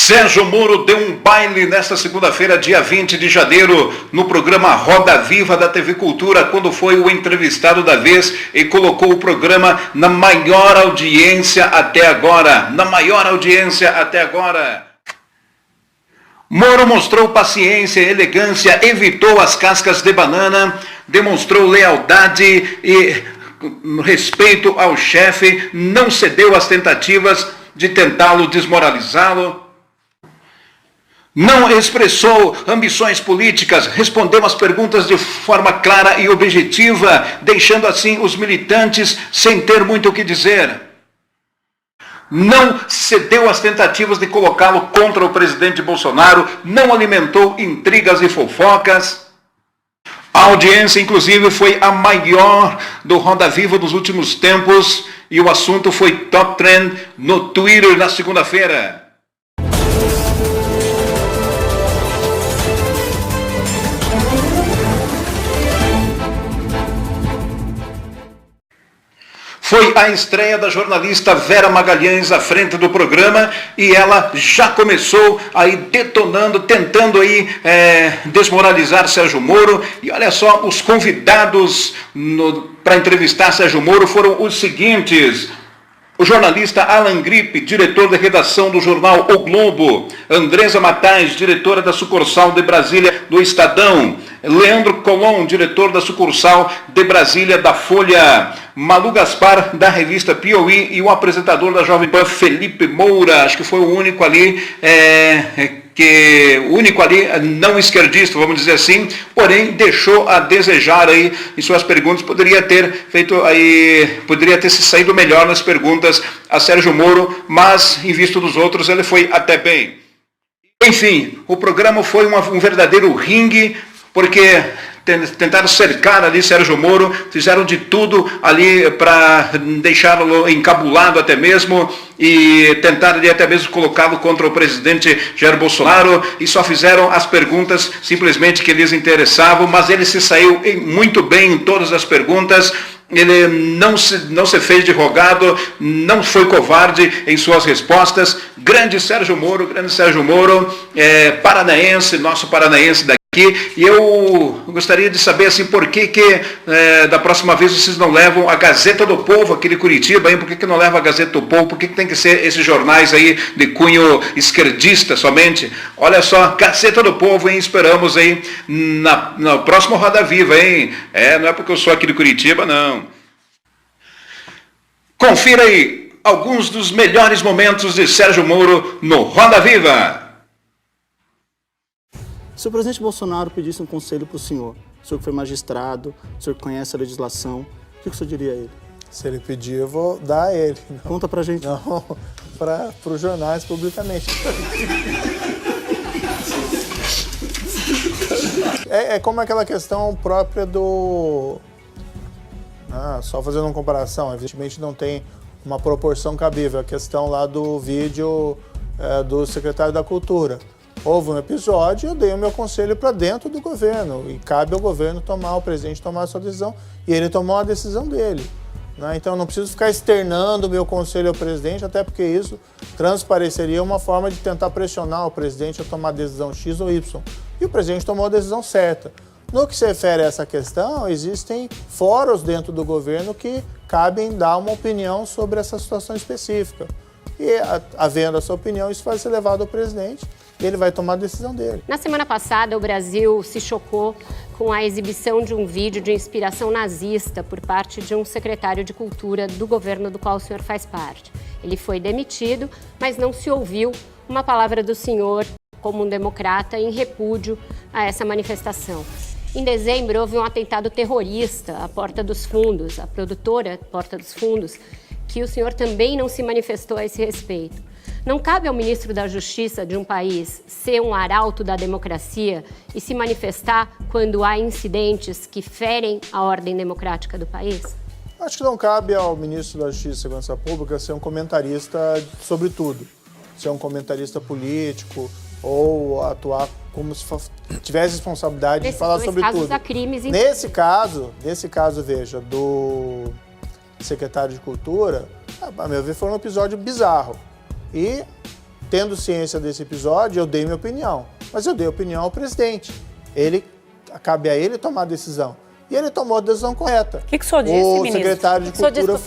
Sérgio Moro deu um baile nesta segunda-feira, dia 20 de janeiro, no programa Roda Viva da TV Cultura, quando foi o entrevistado da vez e colocou o programa na maior audiência até agora. Moro mostrou paciência e elegância, evitou as cascas de banana, demonstrou lealdade e respeito ao chefe, não cedeu às tentativas de tentá-lo desmoralizá-lo. Não expressou ambições políticas, respondeu às perguntas de forma clara e objetiva, deixando assim os militantes sem ter muito o que dizer. Não cedeu às tentativas de colocá-lo contra o presidente Bolsonaro, não alimentou intrigas e fofocas. A audiência, inclusive, foi a maior do Roda Viva dos últimos tempos e o assunto foi top trend no Twitter na segunda-feira. Foi a estreia da jornalista Vera Magalhães à frente do programa e ela já começou aí detonando, tentando aí desmoralizar Sérgio Moro. E olha só, os convidados para entrevistar Sérgio Moro foram os seguintes: o jornalista Alan Gripe, diretor da redação do jornal O Globo; Andresa Matais, diretora da sucursal de Brasília do Estadão; Leandro Colom, diretor da sucursal de Brasília da Folha; Malu Gaspar, da revista Piauí, e o apresentador da Jovem Pan, Felipe Moura. Acho que foi o único ali não esquerdista, vamos dizer assim, porém deixou a desejar aí em suas perguntas. Poderia ter se saído melhor nas perguntas a Sérgio Moro, mas em vista dos outros ele foi até bem. Enfim, o programa foi um verdadeiro ringue, porque tentaram cercar ali Sérgio Moro, fizeram de tudo ali para deixá-lo encabulado até mesmo, e tentaram ali até mesmo colocá-lo contra o presidente Jair Bolsonaro, e só fizeram as perguntas simplesmente que lhes interessavam, mas ele se saiu muito bem em todas as perguntas. Ele não se fez de rogado, não foi covarde em suas respostas. Grande Sérgio Moro, paranaense, nosso paranaense daqui. E eu gostaria de saber assim, por que da próxima vez vocês não levam a Gazeta do Povo, aquele Curitiba, hein? Por que não leva a Gazeta do Povo? Por que tem que ser esses jornais aí de cunho esquerdista somente? Olha só, Gazeta do Povo, hein? Esperamos aí na próxima Roda Viva, hein? Não é porque eu sou aqui de Curitiba, não. Confira aí alguns dos melhores momentos de Sérgio Moro no Roda Viva. Se o presidente Bolsonaro pedisse um conselho para o senhor que foi magistrado, o senhor que conhece a legislação, o que o senhor diria a ele? Se ele pedir, eu vou dar a ele. Não, conta pra gente. Não, para os jornais publicamente. É como aquela questão própria do... só fazendo uma comparação, evidentemente não tem uma proporção cabível. A questão lá do vídeo do secretário da Cultura. Houve um episódio, eu dei o meu conselho para dentro do governo, e cabe ao governo ao presidente tomar a sua decisão, e ele tomou a decisão dele. Né? Então, eu não preciso ficar externando o meu conselho ao presidente, até porque isso transpareceria uma forma de tentar pressionar o presidente a tomar a decisão X ou Y. E o presidente tomou a decisão certa. No que se refere a essa questão, existem fóruns dentro do governo que cabem dar uma opinião sobre essa situação específica. E, havendo a sua opinião, isso vai ser levado ao presidente, e ele vai tomar a decisão dele. Na semana passada, o Brasil se chocou com a exibição de um vídeo de inspiração nazista por parte de um secretário de Cultura do governo do qual o senhor faz parte. Ele foi demitido, mas não se ouviu uma palavra do senhor como um democrata em repúdio a essa manifestação. Em dezembro, houve um atentado terrorista à Porta dos Fundos, a produtora Porta dos Fundos, que o senhor também não se manifestou a esse respeito. Não cabe ao ministro da Justiça de um país ser um arauto da democracia e se manifestar quando há incidentes que ferem a ordem democrática do país? Acho que não cabe ao ministro da Justiça e Segurança Pública ser um comentarista sobre tudo. Ser um comentarista político ou atuar como se tivesse responsabilidade de falar sobre tudo. Há crimes nesse caso, veja, do secretário de Cultura, a meu ver, foi um episódio bizarro. E tendo ciência desse episódio, eu dei minha opinião. Mas eu dei opinião ao presidente. Cabe a ele tomar a decisão. E ele tomou a decisão correta. O que o senhor disse, ministro? O secretário de Cultura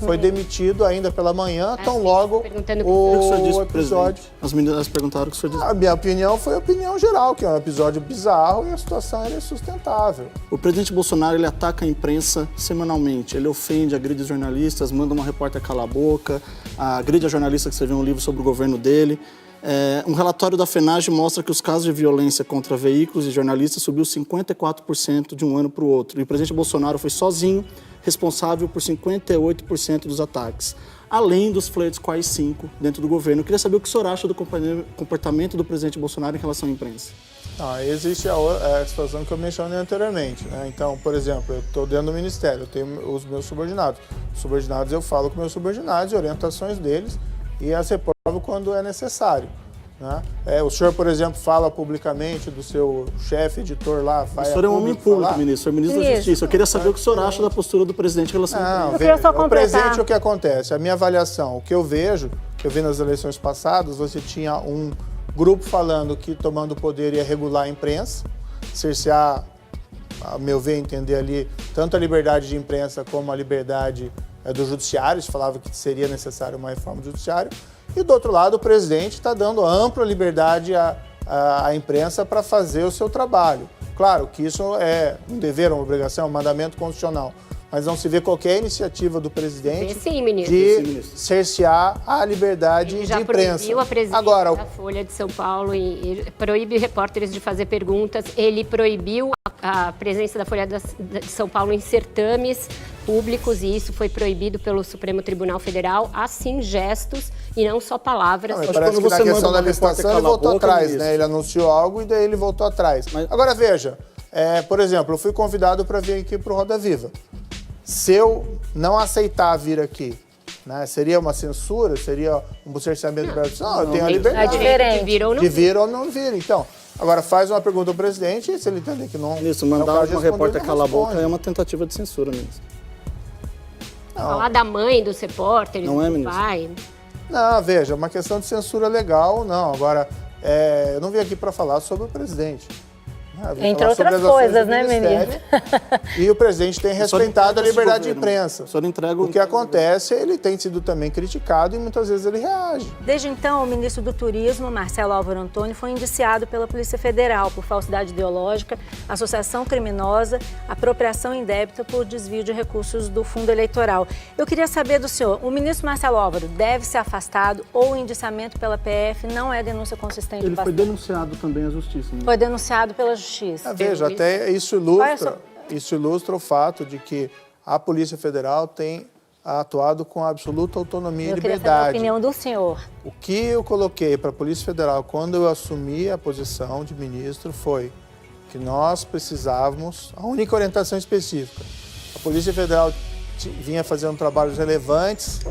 foi demitido ainda pela manhã, tão logo o episódio. As meninas perguntaram o que o senhor disse. A minha opinião foi a opinião geral, que é um episódio bizarro e a situação é insustentável. O presidente Bolsonaro, ele ataca a imprensa semanalmente. Ele ofende, agride os jornalistas, manda uma repórter calar a boca, agride a jornalista que escreveu um livro sobre o governo dele. Um relatório da FENAGE mostra que os casos de violência contra veículos e jornalistas subiu 54% de um ano para o outro. E o presidente Bolsonaro foi sozinho responsável por 58% dos ataques, além dos flertes com a AI-5 dentro do governo. Eu queria saber o que o senhor acha do comportamento do presidente Bolsonaro em relação à imprensa. Existe a situação que eu mencionei anteriormente, né? Então, por exemplo, eu estou dentro do ministério, eu tenho os meus subordinados. Os subordinados, eu falo com meus subordinados, orientações deles, e as reprovo quando é necessário, né? O senhor, por exemplo, fala publicamente do seu chefe editor lá, vai o senhor é um homem público, ministro, o senhor é ministro da Justiça. Eu queria saber o que o senhor acha da postura do presidente em relação a isso. O presidente, o que acontece? A minha avaliação, o que eu vejo, que eu vi nas eleições passadas, você tinha um grupo falando que tomando o poder ia regular a imprensa, cercear, a meu ver, entender ali, tanto a liberdade de imprensa como a liberdade do judiciário, se falava que seria necessário uma reforma do judiciário, e do outro lado o presidente está dando ampla liberdade à imprensa para fazer o seu trabalho. Claro que isso é um dever, uma obrigação, um mandamento constitucional, mas não se vê qualquer iniciativa do presidente de cercear a liberdade de imprensa. Proibiu a presidência da Folha de São Paulo e proíbe repórteres de fazer perguntas. Ele proibiu a presença da Folha de São Paulo em certames públicos e isso foi proibido pelo Supremo Tribunal Federal. Assim, gestos e não só palavras. Parece que na questão da licitação ele voltou atrás, né? Ele anunciou algo e daí ele voltou atrás. Agora veja, por exemplo, eu fui convidado para vir aqui para o Roda Viva. Se eu não aceitar vir aqui, né, seria uma censura? Seria um cerceamento da Não, eu tenho a liberdade diferente. De vir ou não vir. Então, agora faz uma pergunta ao presidente e se ele entender que não... Ministro, mandar uma repórter calar a boca é uma tentativa de censura, ministro. Falar da mãe dos repórteres, não é, do pai. Não, veja, uma questão de censura legal, não. Agora, eu não vim aqui para falar sobre o presidente. Entre outras coisas, né, ministro? E o presidente tem respeitado a liberdade de imprensa. O que acontece, ele tem sido também criticado e muitas vezes ele reage. Desde então, o ministro do Turismo, Marcelo Álvaro Antônio, foi indiciado pela Polícia Federal por falsidade ideológica, associação criminosa, apropriação indébita por desvio de recursos do fundo eleitoral. Eu queria saber do senhor, o ministro Marcelo Álvaro deve ser afastado ou o indiciamento pela PF não é denúncia consistente? Ele foi denunciado também à Justiça. Foi denunciado pela Justiça. Veja, até isso ilustra o fato de que a Polícia Federal tem atuado com absoluta autonomia e liberdade. Eu queria saber a opinião do senhor. O que eu coloquei para a Polícia Federal quando eu assumi a posição de ministro foi que nós precisávamos, a única orientação específica, a Polícia Federal vinha fazendo trabalhos relevantes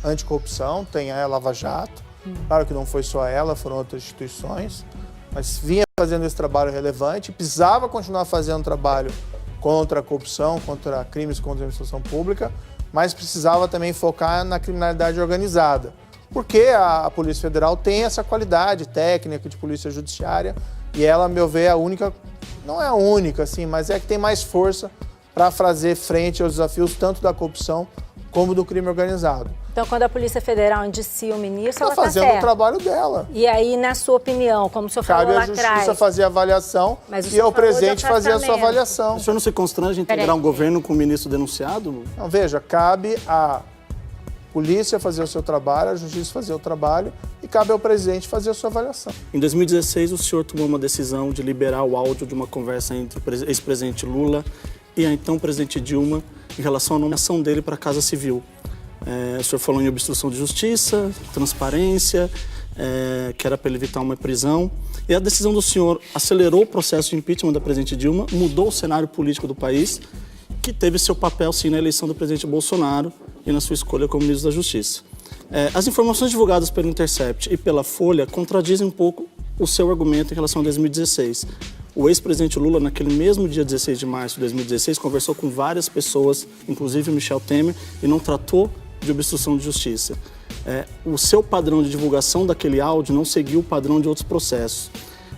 anticorrupção, tem a Lava Jato, claro que não foi só ela, foram outras instituições, mas vinha fazendo esse trabalho relevante, precisava continuar fazendo trabalho contra a corrupção, contra crimes contra a administração pública, mas precisava também focar na criminalidade organizada. Porque a Polícia Federal tem essa qualidade técnica de polícia judiciária e ela, a meu ver, é a única, não é a única, assim, mas é a que tem mais força para fazer frente aos desafios tanto da corrupção como do crime organizado. Então, quando a Polícia Federal indicia o ministro, ela está fazendo o trabalho dela. E aí, na sua opinião, como o senhor falou lá atrás... Cabe à Justiça fazer a avaliação e ao presidente fazer a sua avaliação. O senhor não se constrange em integrar um governo com o ministro denunciado? Não, veja, cabe à Polícia fazer o seu trabalho, a Justiça fazer o trabalho e cabe ao presidente fazer a sua avaliação. Em 2016, o senhor tomou uma decisão de liberar o áudio de uma conversa entre o ex-presidente Lula e a então presidente Dilma em relação à nomeação dele para a Casa Civil. O senhor falou em obstrução de justiça, transparência, que era para ele evitar uma prisão. E a decisão do senhor acelerou o processo de impeachment da presidente Dilma, mudou o cenário político do país, que teve seu papel, sim, na eleição do presidente Bolsonaro e na sua escolha como ministro da Justiça. As informações divulgadas pelo Intercept e pela Folha contradizem um pouco o seu argumento em relação a 2016. O ex-presidente Lula, naquele mesmo dia 16 de março de 2016, conversou com várias pessoas, inclusive o Michel Temer, e não tratou de obstrução de justiça. O seu padrão de divulgação daquele áudio não seguiu o padrão de outros processos.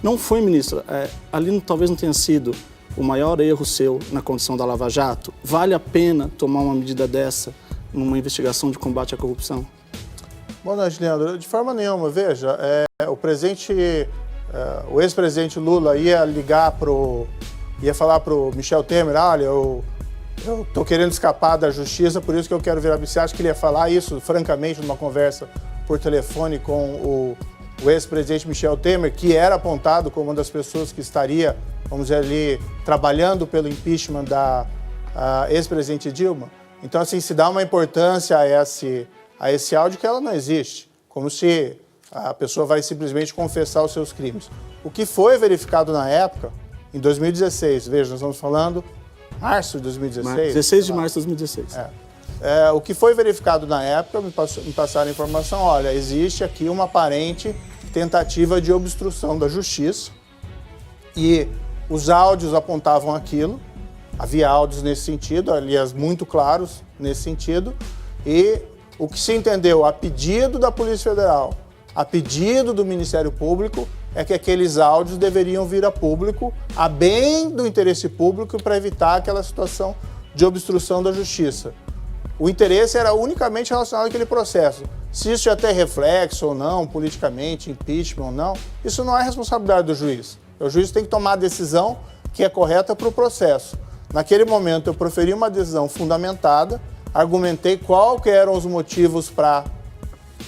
Não foi, ministro, ali talvez não tenha sido o maior erro seu na condição da Lava Jato? Vale a pena tomar uma medida dessa numa investigação de combate à corrupção? Boa noite, Leandro. De forma nenhuma, veja, o ex-presidente Lula ia falar para o Michel Temer, olha, eu estou querendo escapar da justiça, por isso que eu quero virar. Você acha que ele ia falar isso, francamente, numa conversa por telefone com o ex-presidente Michel Temer, que era apontado como uma das pessoas que estaria, vamos dizer ali, trabalhando pelo impeachment da ex-presidente Dilma? Então, assim, se dá uma importância a esse áudio que ela não existe, como se a pessoa vai simplesmente confessar os seus crimes. O que foi verificado na época, em 2016, veja, nós estamos falando março de 2016. 16 de março de 2016. O que foi verificado na época, me passaram a informação, olha, existe aqui uma aparente tentativa de obstrução da justiça e os áudios apontavam aquilo, havia áudios nesse sentido, aliás, muito claros nesse sentido, e o que se entendeu a pedido da Polícia Federal, a pedido do Ministério Público, é que aqueles áudios deveriam vir a público, a bem do interesse público, para evitar aquela situação de obstrução da justiça. O interesse era unicamente relacionado àquele processo. Se isso ia ter reflexo ou não, politicamente, impeachment ou não, isso não é responsabilidade do juiz. O juiz tem que tomar a decisão que é correta para o processo. Naquele momento, eu proferi uma decisão fundamentada, argumentei qual que eram os motivos para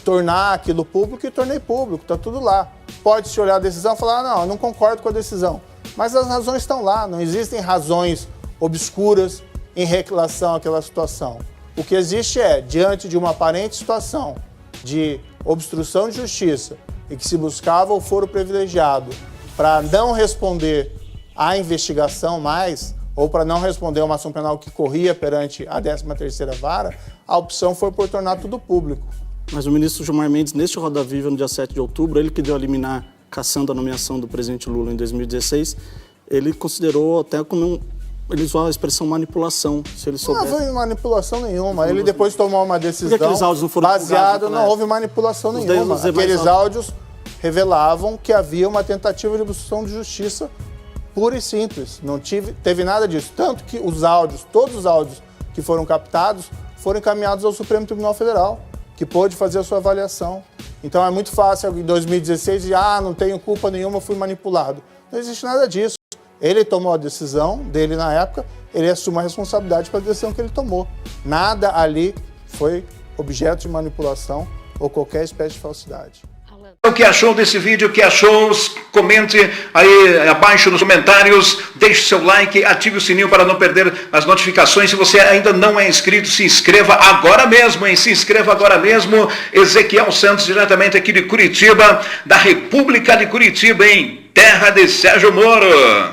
tornar aquilo público e tornei público, está tudo lá. Pode-se olhar a decisão e falar, não, eu não concordo com a decisão. Mas as razões estão lá, não existem razões obscuras em relação àquela situação. O que existe é, diante de uma aparente situação de obstrução de justiça e que se buscava o foro privilegiado para não responder à investigação mais, ou para não responder a uma ação penal que corria perante a 13ª Vara, a opção foi por tornar tudo público. Mas o ministro Gilmar Mendes, neste Roda Viva, no dia 7 de outubro, ele que deu a liminar cassando a nomeação do presidente Lula em 2016, ele considerou até como ele usou a expressão manipulação, se ele soubesse. Não houve manipulação nenhuma. Ele depois tomou uma decisão baseada, não houve manipulação nenhuma. Aqueles áudios revelavam que havia uma tentativa de obstrução de justiça pura e simples. Não teve nada disso. Tanto que os áudios, todos os áudios que foram captados, foram encaminhados ao Supremo Tribunal Federal, que pôde fazer a sua avaliação. Então é muito fácil em 2016 dizer, não tenho culpa nenhuma, fui manipulado. Não existe nada disso. Ele tomou a decisão dele na época, ele assume a responsabilidade pela decisão que ele tomou. Nada ali foi objeto de manipulação ou qualquer espécie de falsidade. O que achou desse vídeo, o que achou, comente aí abaixo nos comentários, deixe seu like, ative o sininho para não perder as notificações. Se você ainda não é inscrito, se inscreva agora mesmo, hein? Se inscreva agora mesmo. Ezequiel Santos, diretamente aqui de Curitiba, da República de Curitiba, em terra de Sérgio Moro.